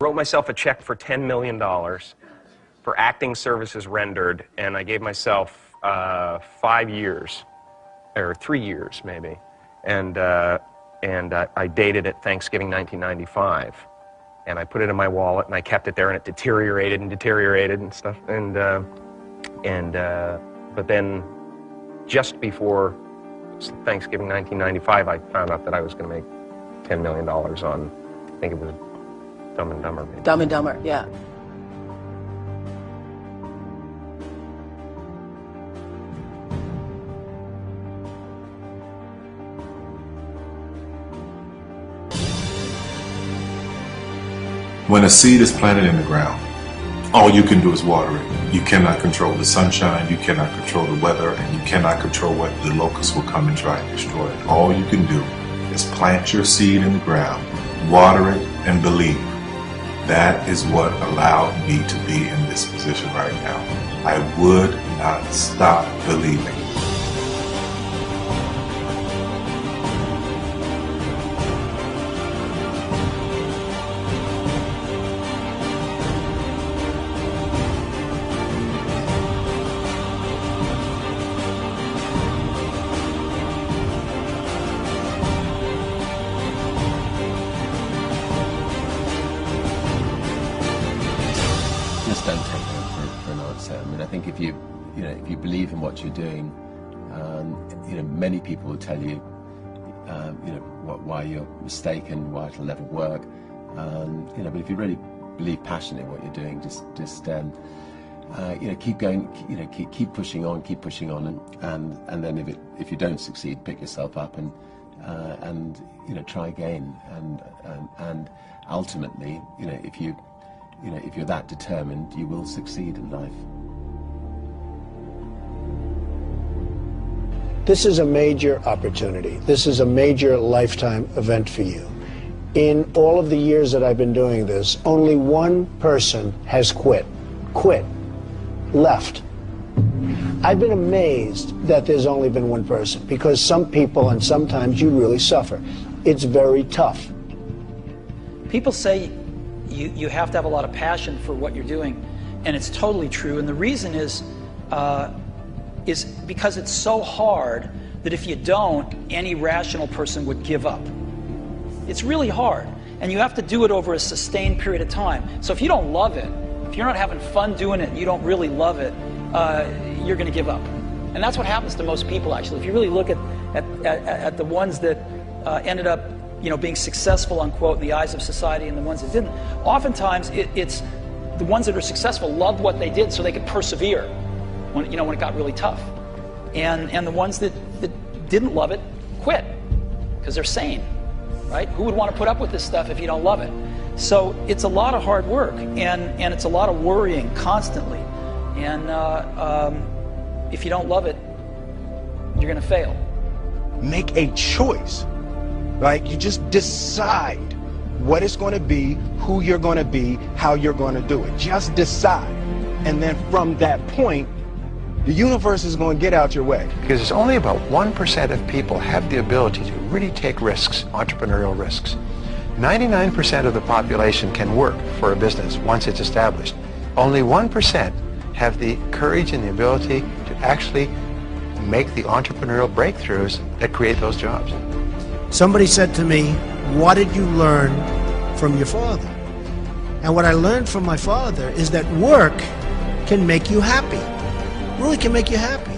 wrote myself a check for $10 million for acting services rendered, and I gave myself 5 years, or 3 years maybe, and I dated it Thanksgiving 1995, and I put it in my wallet, and I kept it there, and it deteriorated and stuff, but then just before Thanksgiving 1995, I found out that I was going to make $10 million on, I think it was Dumb and Dumber. Maybe. Dumb and Dumber, yeah. When a seed is planted in the ground, all you can do is water it. You cannot control the sunshine, you cannot control the weather, and you cannot control whether the locusts will come and try and destroy it. All you can do is plant your seed in the ground, water it, and believe. That is what allowed me to be in this position right now. I would not stop believing. Just don't take no for an answer. I mean, I think if you believe in what you're doing, many people will tell you, why you're mistaken, why it'll never work. But if you really believe passionately in what you're doing, just keep going, keep pushing on, and then if you don't succeed, pick yourself up and try again, and ultimately, if you're that determined, you will succeed in life. This is a major opportunity. This is a major lifetime event for you. In all of the years that I've been doing this, only one person has quit, left. I've been amazed that there's only been one person, because some people, and sometimes you really suffer. It's very tough. People say you have to have a lot of passion for what you're doing, and it's totally true. And the reason is because it's so hard that if you don't, any rational person would give up. It's really hard, and you have to do it over a sustained period of time. So if you don't love it, if you're not having fun doing it, and you don't really love it, you're going to give up. And that's what happens to most people, actually. If you really look at the ones that ended up being successful, unquote, in the eyes of society, and the ones that didn't, oftentimes it's the ones that are successful loved what they did so they could persevere when it got really tough. And the ones that didn't love it quit because they're sane, right? Who would want to put up with this stuff if you don't love it? So it's a lot of hard work, and it's a lot of worrying constantly. And if you don't love it, you're going to fail. Make a choice. Like, you just decide what it's going to be, who you're going to be, how you're going to do it. Just decide. And then from that point, the universe is going to get out your way. Because it's only about 1% of people have the ability to really take risks, entrepreneurial risks. 99% of the population can work for a business once it's established. Only 1% have the courage and the ability to actually make the entrepreneurial breakthroughs that create those jobs. Somebody said to me, what did you learn from your father? And what I learned from my father is that work can make you happy. Really can make you happy.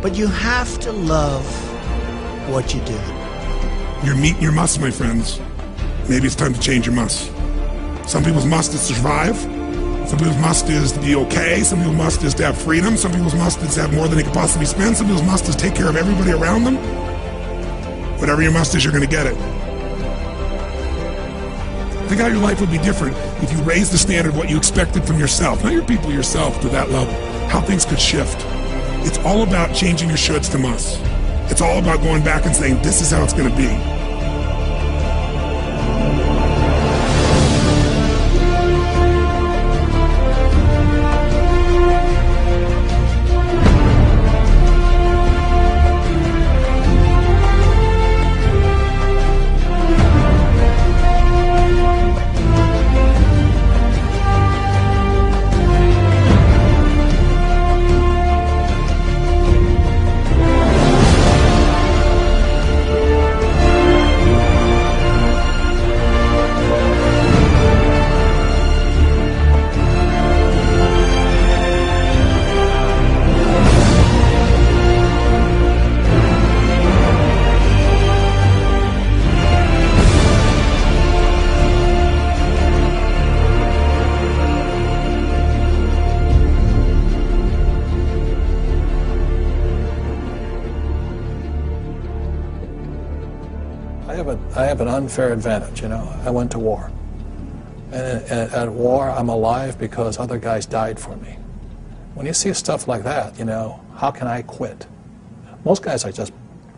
But you have to love what you do. You're meeting your must, my friends. Maybe it's time to change your must. Some people's must is to survive. Some people's must is to be okay. Some people's must is to have freedom. Some people's must is to have more than they could possibly spend. Some people's must is to take care of everybody around them. Whatever your must is, you're going to get it. Think how your life would be different if you raised the standard of what you expected from yourself, not your people, yourself, to that level. How things could shift. It's all about changing your shoulds to musts. It's all about going back and saying, this is how it's going to be. I have an unfair advantage, you know. I went to war. And at war, I'm alive because other guys died for me. When you see stuff like that, you know, how can I quit? Most guys are just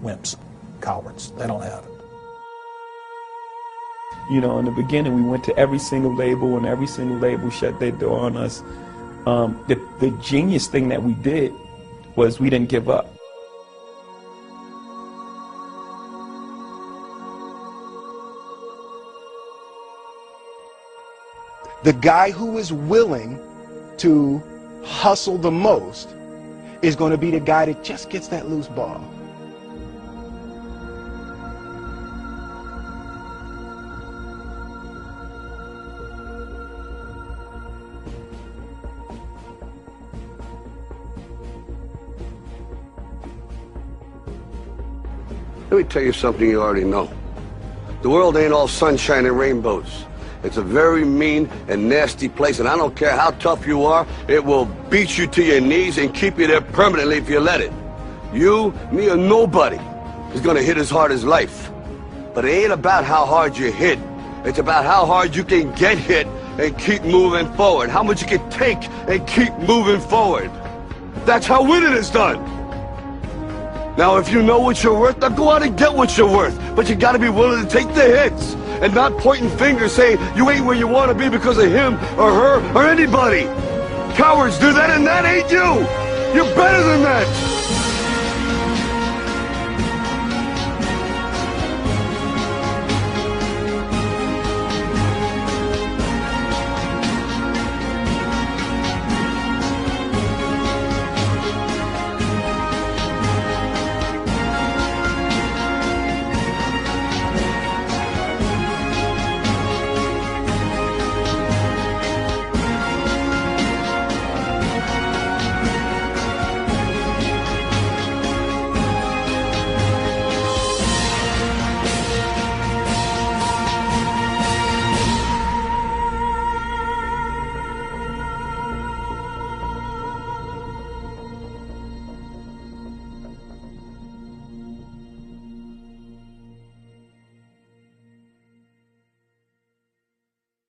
wimps, cowards. They don't have it. You know, in the beginning, we went to every single label, and every single label shut their door on us. The genius thing that we did was we didn't give up. The guy who is willing to hustle the most is going to be the guy that just gets that loose ball. Let me tell you something you already know. The world ain't all sunshine and rainbows. It's a very mean and nasty place, and I don't care how tough you are, it will beat you to your knees and keep you there permanently if you let it. You, me, or nobody is gonna hit as hard as life. But it ain't about how hard you hit. It's about how hard you can get hit and keep moving forward. How much you can take and keep moving forward. That's how winning is done. Now, if you know what you're worth, then go out and get what you're worth. But you gotta be willing to take the hits and not pointing fingers saying you ain't where you want to be because of him or her or anybody. Cowards do that, and that ain't you. You're better than that.